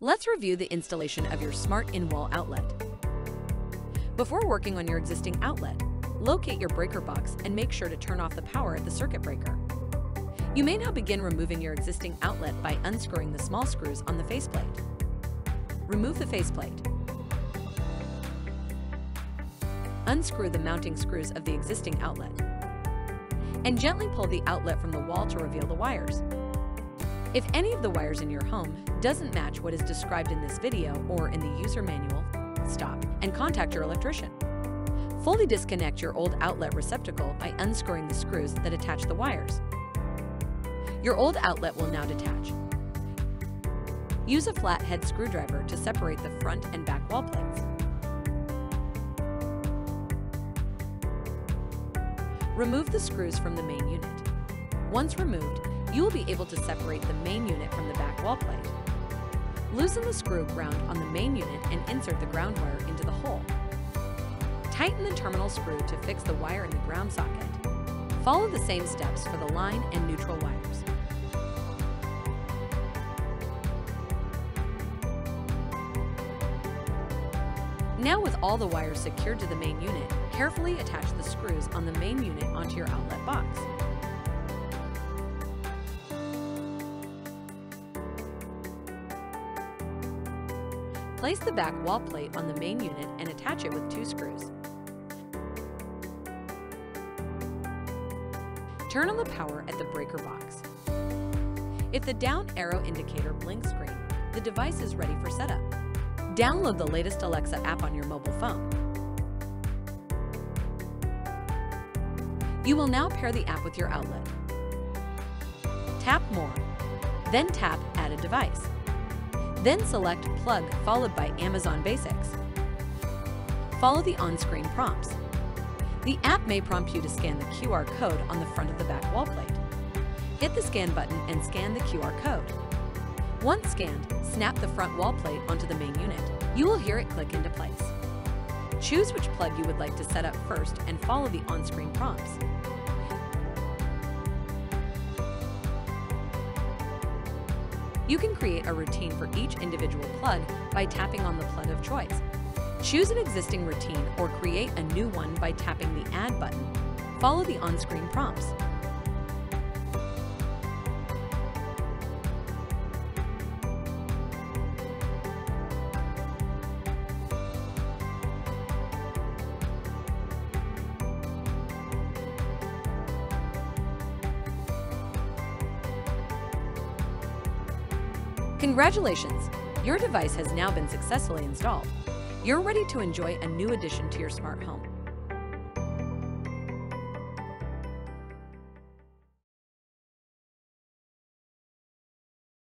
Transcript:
Let's review the installation of your smart in-wall outlet. Before working on your existing outlet, locate your breaker box and make sure to turn off the power at the circuit breaker. You may now begin removing your existing outlet by unscrewing the small screws on the faceplate. Remove the faceplate. Unscrew the mounting screws of the existing outlet, and gently pull the outlet from the wall to reveal the wires. If any of the wires in your home doesn't match what is described in this video or in the user manual, stop and contact your electrician. Fully disconnect your old outlet receptacle by unscrewing the screws that attach the wires. Your old outlet will now detach. Use a flathead screwdriver to separate the front and back wall plates. Remove the screws from the main unit. Once removed, you will be able to separate the main unit from the back wall plate. Loosen the screw ground on the main unit and insert the ground wire into the hole. Tighten the terminal screw to fix the wire in the ground socket. Follow the same steps for the line and neutral wires. Now, with all the wires secured to the main unit, carefully attach the screws on the main unit onto your outlet box. Place the back wall plate on the main unit and attach it with 2 screws. Turn on the power at the breaker box. If the down arrow indicator blinks green, the device is ready for setup. Download the latest Alexa app on your mobile phone. You will now pair the app with your outlet. Tap More, then tap Add a device. Then select Plug followed by Amazon Basics. Follow the on-screen prompts. The app may prompt you to scan the QR code on the front of the back wall plate. Hit the scan button and scan the QR code. Once scanned, snap the front wall plate onto the main unit. You will hear it click into place. Choose which plug you would like to set up first and follow the on-screen prompts. You can create a routine for each individual plug by tapping on the plug of choice. Choose an existing routine or create a new one by tapping the Add button. Follow the on-screen prompts. Congratulations! Your device has now been successfully installed. You're ready to enjoy a new addition to your smart home.